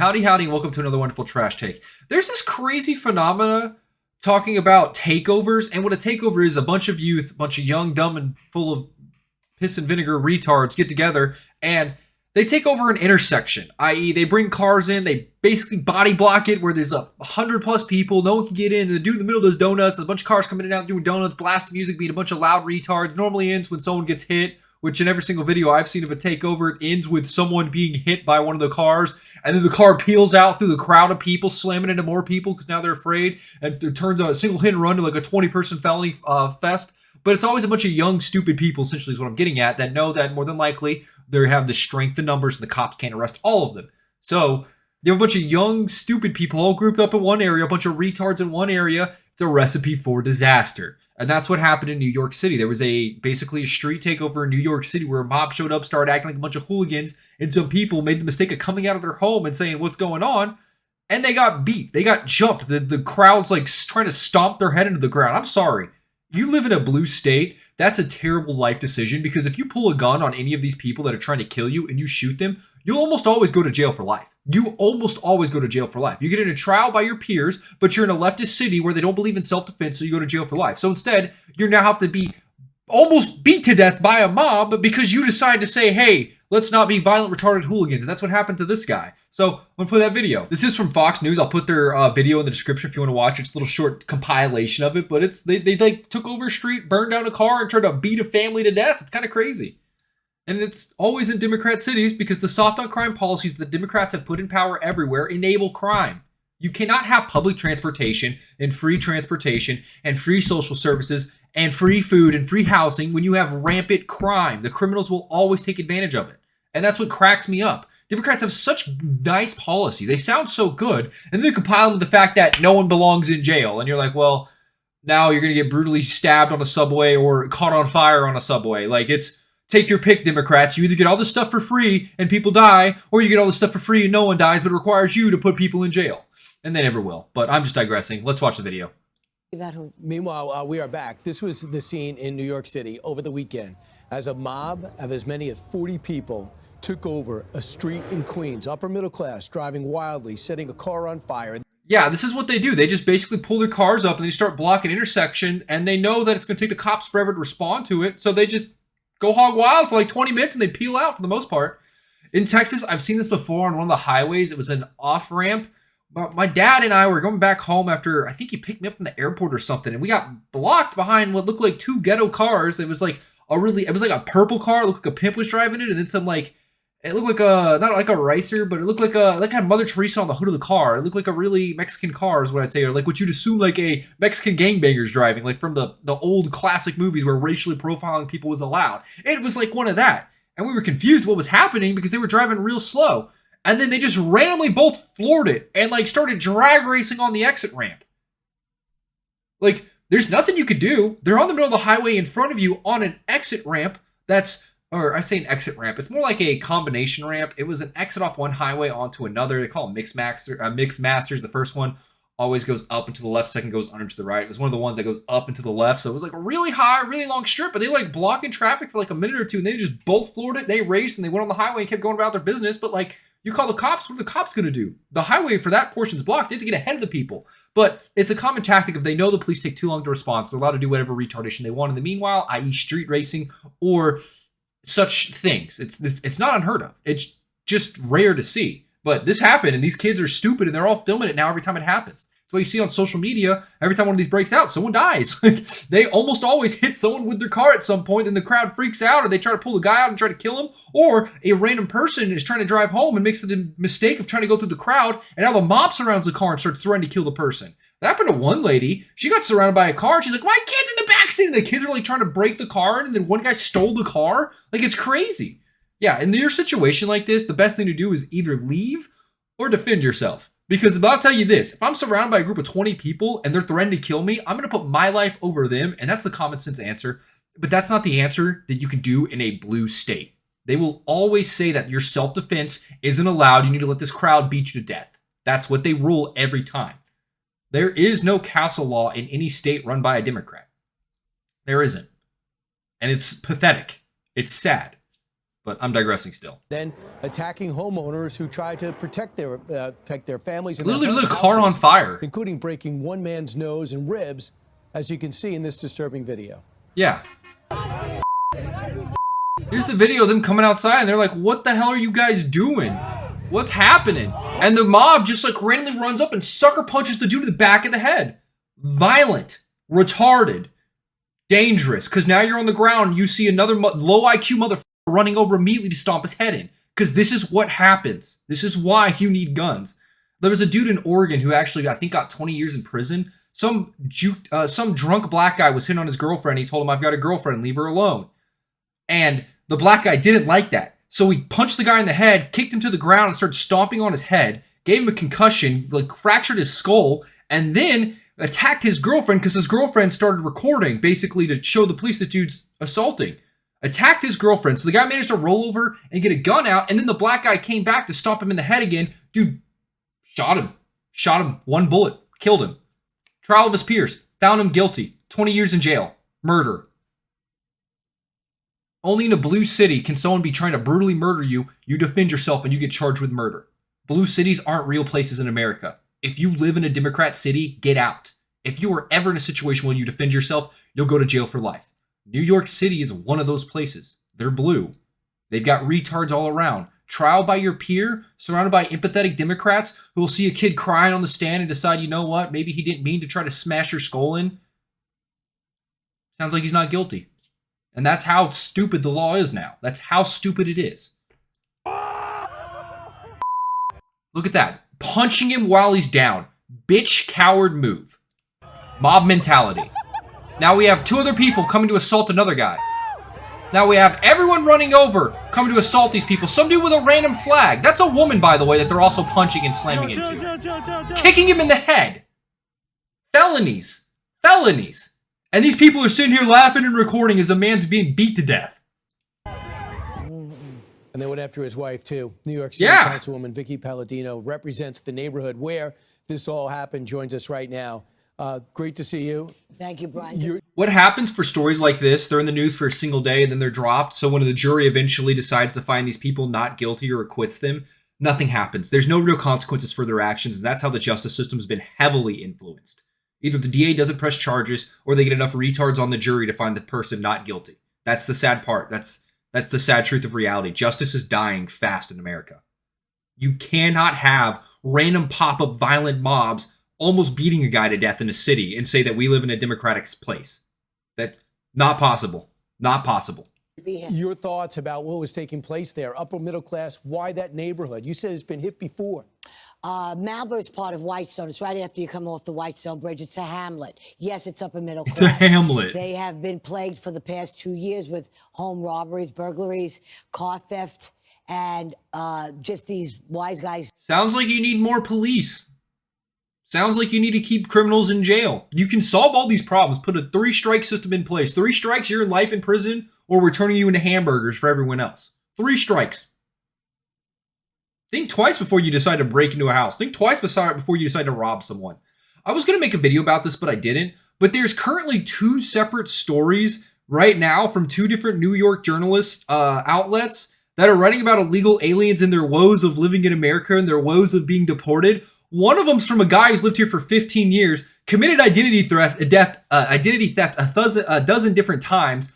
Howdy, howdy, and welcome to another wonderful Trash Take. There's this crazy phenomena talking about takeovers, and what a takeover is: a bunch of youth, a bunch of young, dumb, and full of piss and vinegar retards get together and they take over an intersection, i.e., they bring cars in, they basically body block it where there's 100+ people, no one can get in, and the dude in the middle does donuts, and a bunch of cars coming in and out doing donuts, blasting music, being a bunch of loud retards. It normally ends when someone gets hit, which in every single video I've seen of a takeover, it ends with someone being hit by one of the cars, and then the car peels out through the crowd of people, slamming into more people because now they're afraid, and it turns out a single hit and run to like a 20-person felony fest. But it's always a bunch of young, stupid people, essentially, is what I'm getting at, that know that more than likely they have the strength in numbers and the cops can't arrest all of them. So you have a bunch of young, stupid people all grouped up in one area, a bunch of retards in one area. It's a recipe for disaster. And that's what happened in New York City. There was basically a street takeover in New York City where a mob showed up, started acting like a bunch of hooligans, and some people made the mistake of coming out of their home and saying, "What's going on?" And they got beat. They got jumped. The crowd's like trying to stomp their head into the ground. I'm sorry. You live in a blue state. That's a terrible life decision, because if you pull a gun on any of these people that are trying to kill you and you shoot them, you'll almost always go to jail for life. You almost always go to jail for life. You get in a trial by your peers, but you're in a leftist city where they don't believe in self-defense, so you go to jail for life. So instead, you now have to be almost beat to death by a mob because you decide to say, hey, let's not be violent, retarded hooligans. And that's what happened to this guy. So I'm going to play that video. This is from Fox News. I'll put their video in the description if you want to watch it. It's a little short compilation of it, but it's they like took over a street, burned down a car, and tried to beat a family to death. It's kind of crazy. And it's always in Democrat cities because the soft on crime policies that Democrats have put in power everywhere enable crime. You cannot have public transportation and free social services and free food and free housing when you have rampant crime. The criminals will always take advantage of it. And that's what cracks me up. Democrats have such nice policies. They sound so good. And then compile them with the fact that no one belongs in jail. And you're like, well, now you're going to get brutally stabbed on a subway or caught on fire on a subway. Like, it's take your pick, Democrats. You either get all this stuff for free and people die, or you get all this stuff for free and no one dies, but it requires you to put people in jail. And they never will. But I'm just digressing. Let's watch the video. Meanwhile, we are back. This was the scene in New York City over the weekend as a mob of as many as 40 people took over a street in Queens, upper middle class, driving wildly, setting a car on fire. Yeah, this is what they do. They just basically pull their cars up and they start blocking intersection, and they know that it's going to take the cops forever to respond to it, so they just go hog wild for like 20 minutes and they peel out for the most part. In Texas, I've seen this before on one of the highways. It was an off-ramp. But my dad and I were going back home after, I think he picked me up from the airport or something, and we got blocked behind what looked like two ghetto cars. It was like a purple car. It looked like a pimp was driving it, and then some it looked like not like a racer, but it looked like had Mother Teresa on the hood of the car. It looked like a really Mexican car is what I'd say, or like what you'd assume like a Mexican gangbanger's driving, like from the old classic movies where racially profiling people was allowed. It was like one of that. And we were confused what was happening because they were driving real slow. And then they just randomly both floored it and like started drag racing on the exit ramp. Like, there's nothing you could do. They're on the middle of the highway in front of you on an exit ramp or I say an exit ramp. It's more like a combination ramp. It was an exit off one highway onto another. They call them mixed masters. The first one always goes up and to the left, second goes under to the right. It was one of the ones that goes up and to the left. So it was like a really high, really long strip, but they like blocking traffic for like a minute or two, and they just both floored it. They raced and they went on the highway and kept going about their business. But like, you call the cops, what are the cops going to do? The highway for that portion's blocked. They have to get ahead of the people. But it's a common tactic if they know the police take too long to respond, so they're allowed to do whatever retardation they want in the meanwhile, i.e. street racing or such things. It's not unheard of. It's just rare to see. But this happened, and these kids are stupid, and they're all filming it now every time it happens. That's what you see on social media. Every time one of these breaks out, someone dies. They almost always hit someone with their car at some point, and the crowd freaks out, or they try to pull the guy out and try to kill him, or a random person is trying to drive home and makes the mistake of trying to go through the crowd, and now the mob surrounds the car and starts threatening to kill the person. That happened to one lady. She got surrounded by a car, and she's like, my kid's in the backseat, and the kids are like trying to break the car, and then one guy stole the car. Like, it's crazy. Yeah, in your situation like this, the best thing to do is either leave or defend yourself. Because I'll tell you this, if I'm surrounded by a group of 20 people and they're threatening to kill me, I'm going to put my life over them. And that's the common sense answer. But that's not the answer that you can do in a blue state. They will always say that your self-defense isn't allowed. You need to let this crowd beat you to death. That's what they rule every time. There is no castle law in any state run by a Democrat. There isn't. And it's pathetic. It's sad. But I'm digressing still. Then attacking homeowners who try to protect their families. And Literally their lit a car on fire. Including breaking one man's nose and ribs, as you can see in this disturbing video. Yeah. Here's the video of them coming outside and they're like, what the hell are you guys doing? What's happening? And the mob just like randomly runs up and sucker punches the dude in the back of the head. Violent, retarded, dangerous. Because now you're on the ground and you see another low IQ motherfucker running over immediately to stomp his head in. Because this is what happens. This is why you need guns. There was a dude in Oregon who actually, I think, got 20 years in prison. Some drunk black guy was hitting on his girlfriend. He told him, I've got a girlfriend, leave her alone. And the black guy didn't like that. So he punched the guy in the head, kicked him to the ground, and started stomping on his head, gave him a concussion, like fractured his skull, and then attacked his girlfriend because his girlfriend started recording, basically to show the police the dude's assaulting. Attacked his girlfriend. So the guy managed to roll over and get a gun out, and then the black guy came back to stomp him in the head again. Dude shot him. Shot him. One bullet. Killed him. Trial of his peers. Found him guilty. 20 years in jail. Murder. Only in a blue city can someone be trying to brutally murder you, you defend yourself, and you get charged with murder. Blue cities aren't real places in America. If you live in a Democrat city, get out. If you are ever in a situation where you defend yourself, you'll go to jail for life. New York City is one of those places. They're blue. They've got retards all around. Trial by your peer, surrounded by empathetic Democrats who will see a kid crying on the stand and decide, you know what, maybe he didn't mean to try to smash your skull in. Sounds like he's not guilty. And that's how stupid the law is now. That's how stupid it is. Look at that. Punching him while he's down. Bitch, coward move. Mob mentality. Now we have two other people coming to assault another guy. Now we have everyone running over, coming to assault these people. Some dude with a random flag. That's a woman, by the way, that they're also punching and slamming into. Kicking him in the head. Felonies. Felonies. And these people are sitting here laughing and recording as a man's being beat to death. And they went after his wife, too. New York City Councilwoman Vicky Palladino represents the neighborhood where this all happened, joins us right now. Great to see you. Thank you, Brian. What happens for stories like this? They're in the news for a single day and then they're dropped. So when the jury eventually decides to find these people not guilty or acquits them, nothing happens. There's no real consequences for their actions. And that's how the justice system has been heavily influenced. Either the DA doesn't press charges or they get enough retards on the jury to find the person not guilty. That's the sad part. That's the sad truth of reality. Justice is dying fast in America. You cannot have random pop-up violent mobs almost beating a guy to death in a city and say that we live in a democratic place. That's not possible. Not possible. Your thoughts about what was taking place there, upper middle class, why that neighborhood? You said it's been hit before. Malbo is part of Whitestone. It's right after you come off the Whitestone Bridge. It's a hamlet. Yes, it's upper middle class. It's a hamlet. They have been plagued for the past 2 years with home robberies, burglaries, car theft, and just these wise guys. Sounds like you need more police. Sounds like you need to keep criminals in jail. You can solve all these problems. Put a 3-strike system in place. 3 strikes, you're in life in prison, or we're turning you into hamburgers for everyone else. 3 strikes. Think twice before you decide to break into a house. Think twice before you decide to rob someone. I was going to make a video about this, but I didn't. But there's currently 2 separate stories right now from 2 different New York journalist outlets that are writing about illegal aliens and their woes of living in America and their woes of being deported. One of them's from a guy who's lived here for 15 years, committed identity theft a dozen different times,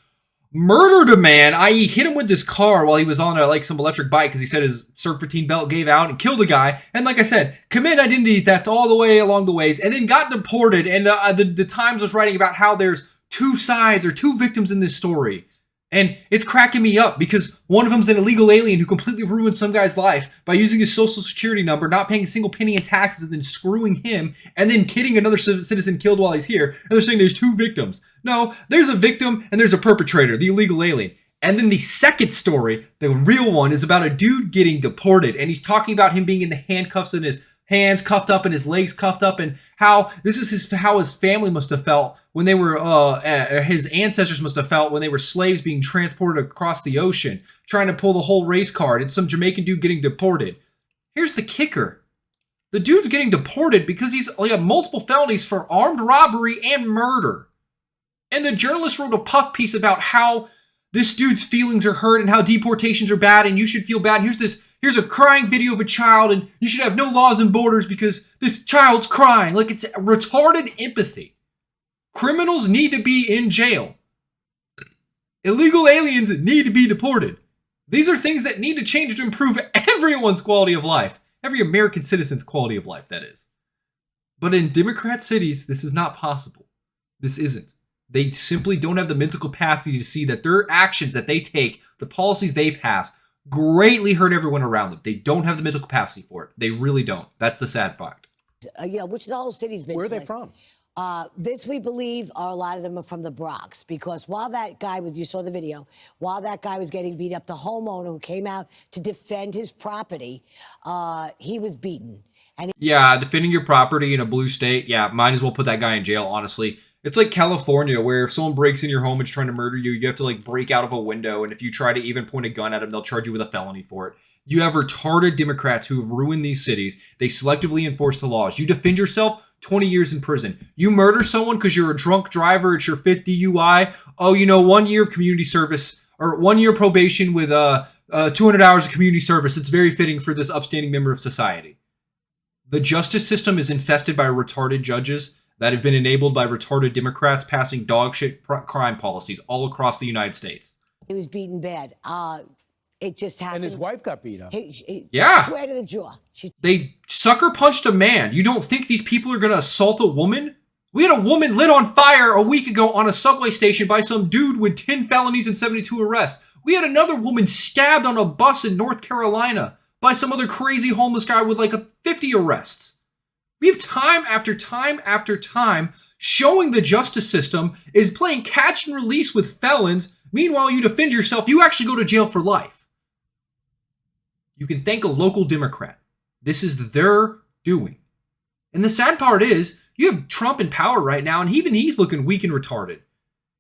murdered a man, i.e. hit him with his car while he was on some electric bike because he said his serpentine belt gave out and killed a guy. And like I said, committed identity theft all the way along the ways and then got deported. And the Times was writing about how there's 2 sides or 2 victims in this story. And it's cracking me up because one of them's an illegal alien who completely ruined some guy's life by using his social security number, not paying a single penny in taxes, and then screwing him, and then kidding another citizen killed while he's here. And they're saying there's 2 victims. No, there's a victim and there's a perpetrator, the illegal alien. And then the second story, the real one, is about a dude getting deported. And he's talking about him being in the handcuffs and his hands cuffed up and his legs cuffed up, and how this is how his family must have felt when they were his ancestors must have felt when they were slaves being transported across the ocean trying to pull the whole race card. It's some Jamaican dude getting deported. Here's the kicker: the dude's getting deported because he's got multiple felonies for armed robbery and murder. And the journalist wrote a puff piece about how this dude's feelings are hurt and how deportations are bad and you should feel bad. And here's a crying video of a child and you should have no laws and borders because this child's crying. Like, it's retarded empathy. Criminals need to be in jail. Illegal aliens need to be deported. These are things that need to change to improve everyone's quality of life. Every American citizen's quality of life, that is. But in Democrat cities, this is not possible. This isn't. They simply don't have the mental capacity to see that their actions that they take, the policies they pass, greatly hurt everyone around them. They don't have the mental capacity for it. They really don't. That's the sad fact. Which the whole city's been. Where are they from? This, we believe, a lot of them are from the Bronx, because while that guy was, you saw the video, while that guy was getting beat up, the homeowner who came out to defend his property, he was beaten. And yeah, defending your property in a blue state, yeah, might as well put that guy in jail, honestly. It's like California, where if someone breaks in your home and is trying to murder you, you have to like break out of a window, and if you try to even point a gun at them, they'll charge you with a felony for it. You have retarded Democrats who have ruined these cities. They selectively enforce the laws. You defend yourself, 20 years in prison. You murder someone because you're a drunk driver, it's your 5th DUI. Oh, 1 year of community service, or 1 year probation with 200 hours of community service. It's very fitting for this upstanding member of society. The justice system is infested by retarded judges that have been enabled by retarded Democrats passing dog shit crime policies all across the United States. he was beaten bad. It just happened. And his wife got beat up. Yeah. Square to the jaw. They sucker punched a man. You don't think these people are going to assault a woman? We had a woman lit on fire a week ago on a subway station by some dude with 10 felonies and 72 arrests. We had another woman stabbed on a bus in North Carolina by some other crazy homeless guy with like 50 arrests. We have time after time after time showing the justice system is playing catch and release with felons. Meanwhile, you defend yourself, you actually go to jail for life. You can thank a local Democrat. This is their doing. And the sad part is, you have Trump in power right now, and even he's looking weak and retarded.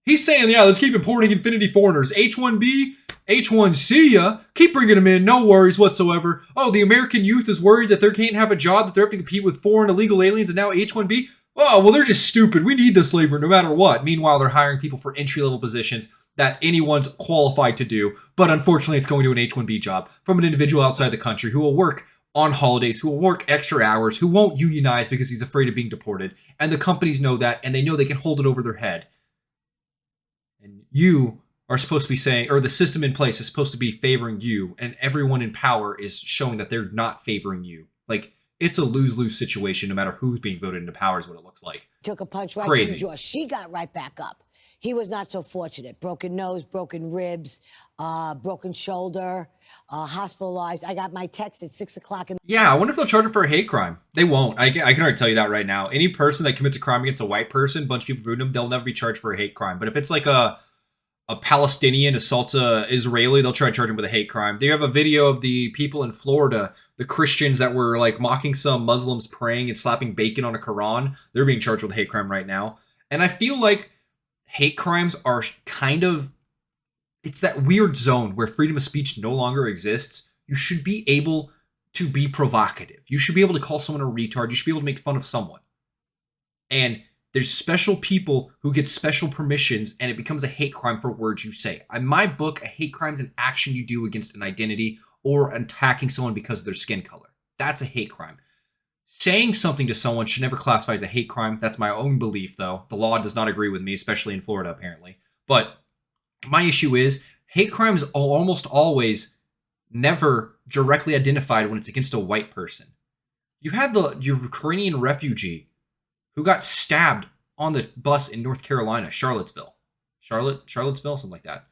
He's saying, yeah, let's keep importing infinity foreigners. H-1B, H-1C ya. Keep bringing them in, no worries whatsoever. Oh, the American youth is worried that they can't have a job, that they're having to compete with foreign illegal aliens, and now H-1B? Oh, well, they're just stupid. We need this labor no matter what. Meanwhile, they're hiring people for entry-level positions that anyone's qualified to do. But unfortunately, it's going to an H-1B job from an individual outside the country who will work on holidays, who will work extra hours, who won't unionize because he's afraid of being deported. And the companies know that, and they know they can hold it over their head. And you are supposed to be saying, or the system in place is supposed to be favoring you, and everyone in power is showing that they're not favoring you. Like, it's a lose-lose situation no matter who's being voted into power is what it looks like. Took a punch right Crazy. to the jaw. She got right back up. He was not so fortunate. Broken nose, broken ribs, broken shoulder, hospitalized. I got my text at 6 o'clock. Yeah, I wonder if they'll charge him for a hate crime. They won't. I can already tell you that right now. Any person that commits a crime against a white person, a bunch of people boot him, they'll never be charged for a hate crime. But if it's like a Palestinian assaults a Israeli, they'll try to charge him with a hate crime. They have a video of the people in Florida, the Christians that were like mocking some Muslims praying and slapping bacon on a Quran. They're being charged with a hate crime right now. And I feel like hate crimes are kind of, it's that weird zone where freedom of speech no longer exists. You should be able to be provocative. You should be able to call someone a retard. You should be able to make fun of someone. And there's special people who get special permissions, and it becomes a hate crime for words you say. In my book, a hate crime is an action you do against an identity or attacking someone because of their skin color. That's a hate crime. Saying something to someone should never classify as a hate crime. That's my own belief, though. The law does not agree with me, especially in Florida, apparently. But my issue is hate crimes are almost always never directly identified when it's against a white person. You had the Ukrainian refugee who got stabbed on the bus in North Carolina, Charlottesville, something like that.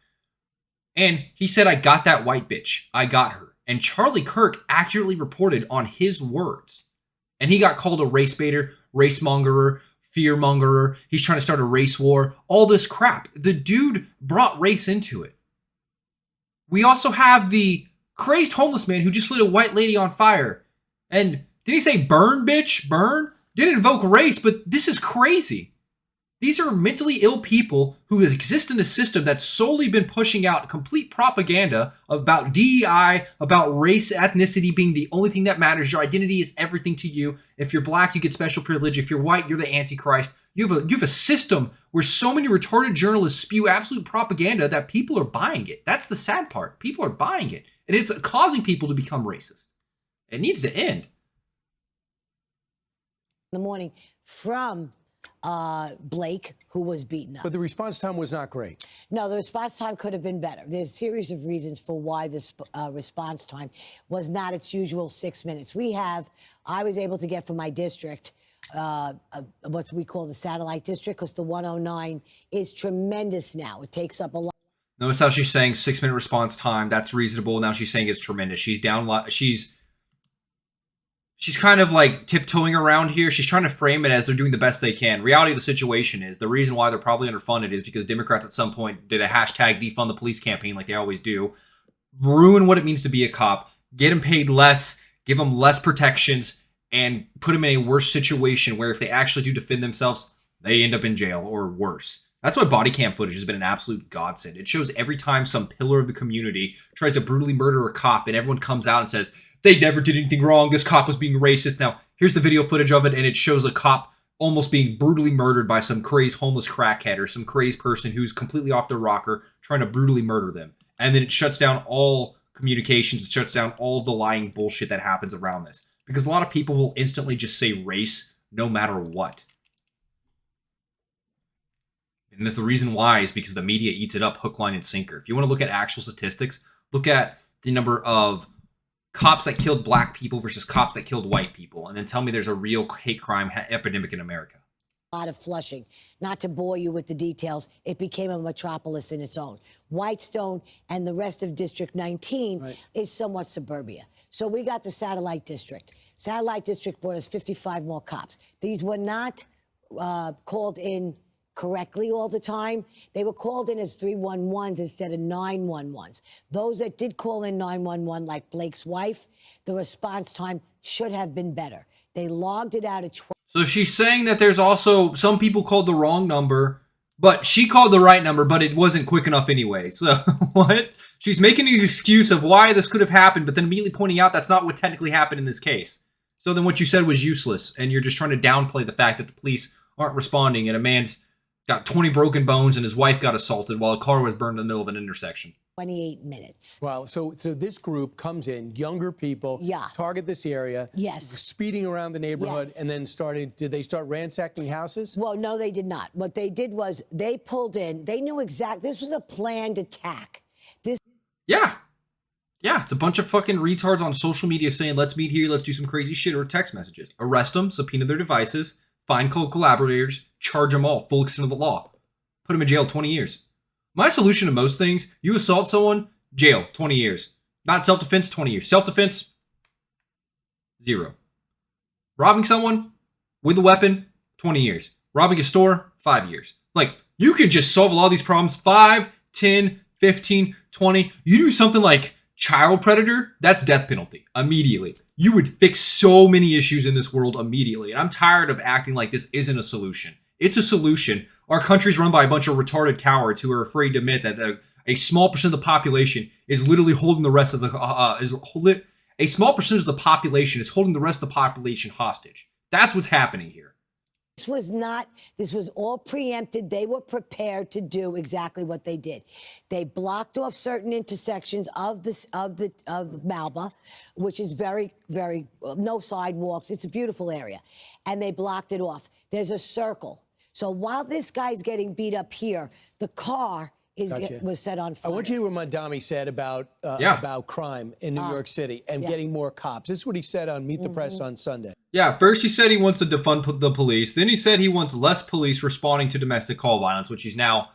And he said, I got that white bitch. I got her. And Charlie Kirk accurately reported on his words. And he got called a race baiter, race mongerer, fear mongerer. He's trying to start a race war. All this crap. The dude brought race into it. We also have the crazed homeless man who just lit a white lady on fire. And did he say burn, bitch? Burn? Didn't invoke race, but this is crazy. These are mentally ill people who exist in a system that's solely been pushing out complete propaganda about DEI, about race, ethnicity being the only thing that matters. Your identity is everything to you. If you're black, you get special privilege. If you're white, you're the Antichrist. You have a system where so many retarded journalists spew absolute propaganda that people are buying it. That's the sad part. People are buying it. And it's causing people to become racist. It needs to end. In the morning from Blake, who was beaten up. But the response time was not great. No, the response time could have been better. There's a series of reasons for why this response time was not its usual 6 minutes. I was able to get from my district what we call the satellite district, because the 109 is tremendous now. It takes up a lot. Notice how she's saying 6-minute response time. That's reasonable. Now she's saying it's tremendous. She's down. She's kind of like tiptoeing around here. She's trying to frame it as they're doing the best they can. Reality of the situation is the reason why they're probably underfunded is because Democrats at some point did a hashtag defund the police campaign like they always do. Ruin what it means to be a cop. Get them paid less. Give them less protections. And put them in a worse situation where if they actually do defend themselves, they end up in jail or worse. That's why body cam footage has been an absolute godsend. It shows every time some pillar of the community tries to brutally murder a cop and everyone comes out and says, they never did anything wrong. This cop was being racist. Now, here's the video footage of it, and it shows a cop almost being brutally murdered by some crazed homeless crackhead or some crazed person who's completely off their rocker trying to brutally murder them. And then it shuts down all communications. It shuts down all the lying bullshit that happens around this. Because a lot of people will instantly just say race no matter what. And that's the reason why is because the media eats it up hook, line, and sinker. If you want to look at actual statistics, look at the number of cops that killed black people versus cops that killed white people, and then tell me there's a real hate crime epidemic in America. A lot of Flushing. Not to bore you with the details, it became a metropolis in its own. Whitestone and the rest of District 19 is somewhat suburbia. So we got the satellite district. Satellite district brought us 55 more cops. These were not called in correctly all the time. They were called in as 311s instead of 911s. Those that did call in 911, like Blake's wife, the response time should have been better. They logged it out at 12. So she's saying that there's also some people called the wrong number, but she called the right number, but it wasn't quick enough anyway. So what? She's making an excuse of why this could have happened, but then immediately pointing out that's not what technically happened in this case. So then what you said was useless, and you're just trying to downplay the fact that the police aren't responding, and a man's got 20 broken bones, and his wife got assaulted while a car was burned in the middle of an intersection. 28 minutes. Wow. So this group comes in, younger people, target this area, speeding around the neighborhood, and then did they start ransacking houses? Well, no, they did not. What they did was they pulled in, they knew exactly, this was a planned attack. Yeah, it's a bunch of fucking retards on social media saying, let's meet here, let's do some crazy shit, or text messages. Arrest them, subpoena their devices, find collaborators, charge them all, full extent of the law. Put them in jail 20 years. My solution to most things, you assault someone, jail, 20 years. Not self-defense, 20 years. Self-defense, 0. Robbing someone with a weapon, 20 years. Robbing a store, 5 years. Like, you can just solve a lot of these problems, 5, 10, 15, 20. You do something like child predator, that's death penalty, immediately. You would fix so many issues in this world immediately. And I'm tired of acting like this isn't a solution. It's a solution. Our country's run by a bunch of retarded cowards who are afraid to admit that a small percent of the population is literally holding the rest of the a small percentage of the population is holding the rest of the population hostage. That's what's happening here. This was all preempted. They were prepared to do exactly what they did. They blocked off certain intersections of Malba, which is very, very, no sidewalks. It's a beautiful area. And they blocked it off. There's a circle. So while this guy's getting beat up here, the car was set on fire. I want you to hear what Madami said about crime in New York City and getting more cops. This is what he said on Meet the Press on Sunday. Yeah, first he said he wants to defund the police. Then he said he wants less police responding to domestic call violence, which he's now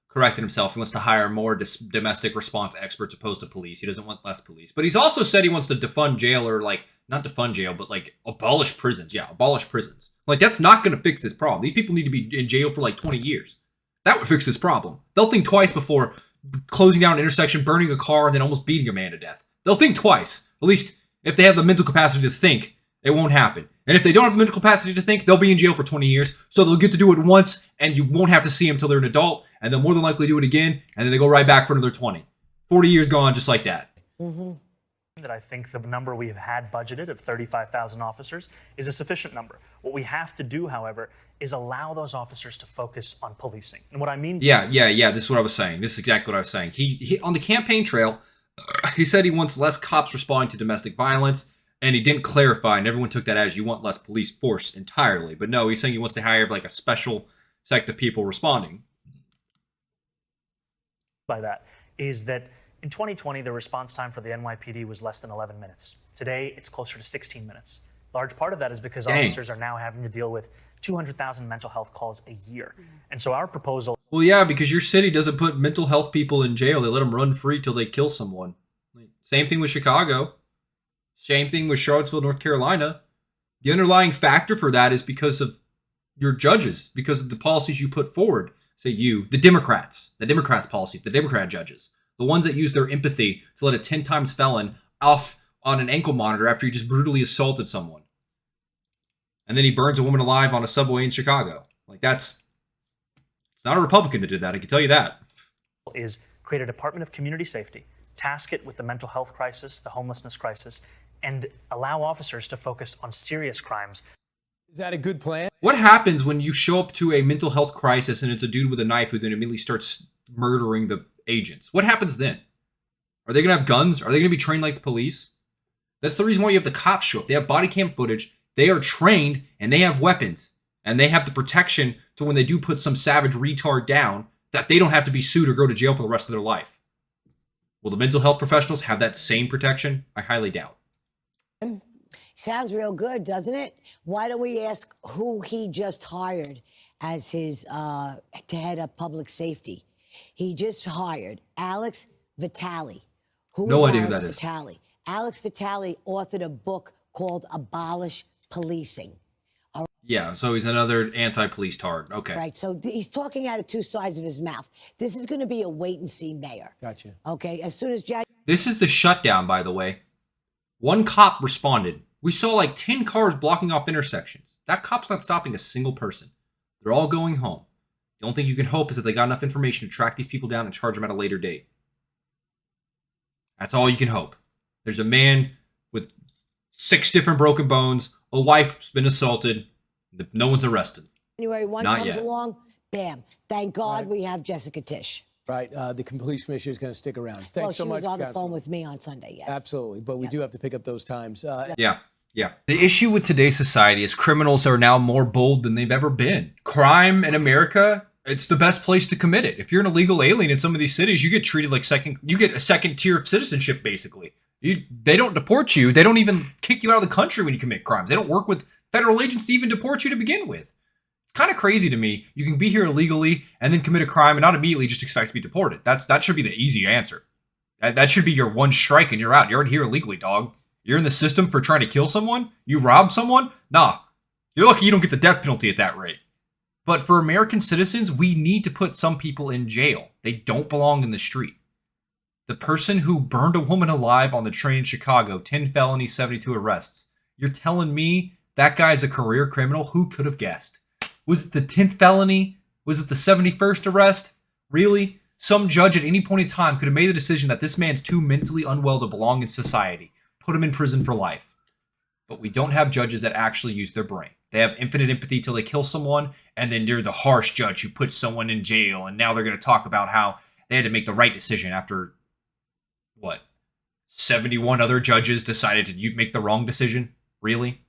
corrected himself. He wants to hire more domestic response experts opposed to police. He doesn't want less police. But he's also said he wants to defund jail, or like, not defund jail, but like abolish prisons. Yeah, abolish prisons. Like, that's not going to fix this problem. These people need to be in jail for like 20 years. That would fix this problem. They'll think twice before closing down an intersection, burning a car, and then almost beating a man to death. They'll think twice. At least if they have the mental capacity to think It won't happen. And if they don't have the mental capacity to think, they'll be in jail for 20 years. So they'll get to do it once, and you won't have to see them until they're an adult, and they'll more than likely do it again, and then they go right back for another 20. 40 years gone just like that. Mm-hmm. That I think the number we have had budgeted of 35,000 officers is a sufficient number. What we have to do, however, is allow those officers to focus on policing. And what I mean... Yeah. This is what I was saying. This is exactly what I was saying. He on the campaign trail, he said he wants less cops responding to domestic violence, and he didn't clarify, and everyone took that as you want less police force entirely. But no, he's saying he wants to hire like a special sect of people responding. By that is that in 2020, the response time for the NYPD was less than 11 minutes. Today, it's closer to 16 minutes. Large part of that is because officers are now having to deal with 200,000 mental health calls a year. And so our proposal... Well, yeah, because your city doesn't put mental health people in jail. They let them run free till they kill someone. Same thing with Chicago. Same thing with Charlottesville, North Carolina. The underlying factor for that is because of your judges, because of the policies you put forward. Say you, the Democrats policies, the Democrat judges. The ones that use their empathy to let a 10 times felon off on an ankle monitor after he just brutally assaulted someone. And then he burns a woman alive on a subway in Chicago. Like it's not a Republican that did that, I can tell you that. Is create a Department of Community Safety, task it with the mental health crisis, the homelessness crisis, and allow officers to focus on serious crimes. Is that a good plan? What happens when you show up to a mental health crisis and it's a dude with a knife who then immediately starts murdering the agents? What happens then? Are they going to have guns? Are they going to be trained like the police? That's the reason why you have the cops show up. They have body cam footage. They are trained and they have weapons. And they have the protection to when they do put some savage retard down that they don't have to be sued or go to jail for the rest of their life. Will the mental health professionals have that same protection? I highly doubt. Sounds real good, doesn't it? Why don't we ask who he just hired as his to head up public safety? He just hired Alex Vitale. Who No is idea who Alex that is. Vitale? Alex Vitale authored a book called Abolish Policing. Yeah, so he's another anti-police tard. Okay. Right, so he's talking out of two sides of his mouth. This is going to be a wait-and-see mayor. Gotcha. Okay, as soon as Jack... This is the shutdown, by the way. One cop responded. We saw like 10 cars blocking off intersections. That cop's not stopping a single person. They're all going home. The only thing you can hope is that they got enough information to track these people down and charge them at a later date. That's all you can hope. There's a man with 6 different broken bones. A wife's been assaulted. No one's arrested. January 1 Not comes yet. along, bam. Thank God we have Jessica Tisch. Right. The police commissioner is going to stick around. Thanks Well, so she much, was on the Councilman. phone with me on Sunday, yes. Absolutely. But we do have to pick up those times. Yeah. The issue with today's society is criminals are now more bold than they've ever been. Crime in America, it's the best place to commit it. If you're an illegal alien in some of these cities, you get treated like you get a second tier of citizenship, basically. They don't deport you. They don't even kick you out of the country when you commit crimes. They don't work with federal agents to even deport you to begin with. It's kind of crazy to me. You can be here illegally and then commit a crime and not immediately just expect to be deported. That should be the easy answer. That should be your one strike and you're out. You're already here illegally, dog. You're in the system for trying to kill someone? You rob someone? Nah. You're lucky you don't get the death penalty at that rate. But for American citizens, we need to put some people in jail. They don't belong in the street. The person who burned a woman alive on the train in Chicago, 10 felonies, 72 arrests. You're telling me that guy's a career criminal? Who could have guessed? Was it the 10th felony? Was it the 71st arrest? Really? Some judge at any point in time could have made the decision that this man's too mentally unwell to belong in society. Put him in prison for life. But we don't have judges that actually use their brain. They have infinite empathy till they kill someone, and then they're the harsh judge who puts someone in jail, and now they're going to talk about how they had to make the right decision after, 71 other judges decided to make the wrong decision? Really?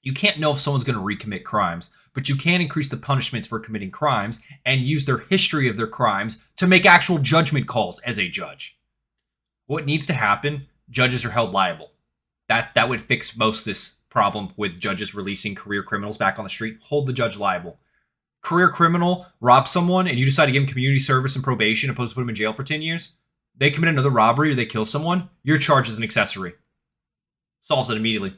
You can't know if someone's going to recommit crimes, but you can increase the punishments for committing crimes and use their history of their crimes to make actual judgment calls as a judge. What needs to happen? Judges are held liable. That would fix most of this problem with judges releasing career criminals back on the street. Hold the judge liable. Career criminal robs someone and you decide to give him community service and probation opposed to put him in jail for 10 years. They commit another robbery or they kill someone, you're charged as an accessory. Solves it immediately.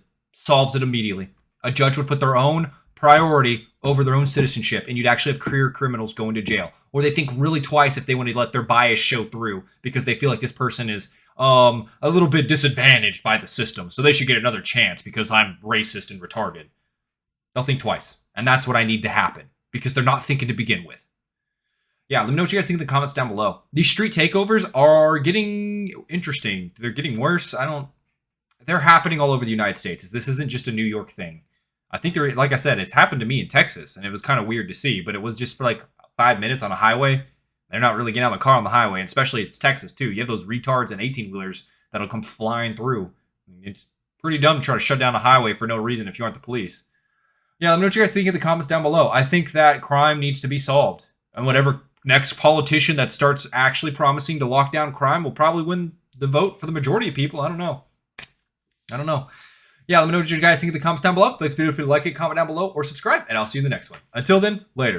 A judge would put their own priority over their own citizenship, and you'd actually have career criminals going to jail. Or they think really twice if they want to let their bias show through because they feel like this person is a little bit disadvantaged by the system, so they should get another chance because I'm racist and retarded. They'll think twice, and that's what I need to happen because they're not thinking to begin with. Yeah, let me know what you guys think in the comments down below. These street takeovers are getting interesting. They're getting worse. They're happening all over the United States. This isn't just a New York thing. I think like I said, it's happened to me in Texas, and it was kind of weird to see, but it was just for like 5 minutes on a highway. They're not really getting out of the car on the highway, and especially it's Texas too. You have those retards and 18-wheelers that'll come flying through. It's pretty dumb to try to shut down a highway for no reason if you aren't the police. Yeah, let me know what you guys think in the comments down below. I think that crime needs to be solved, and whatever next politician that starts actually promising to lock down crime will probably win the vote for the majority of people. I don't know. Yeah, let me know what you guys think in the comments down below. If you like this video, if you like it, comment down below or subscribe, and I'll see you in the next one. Until then, later.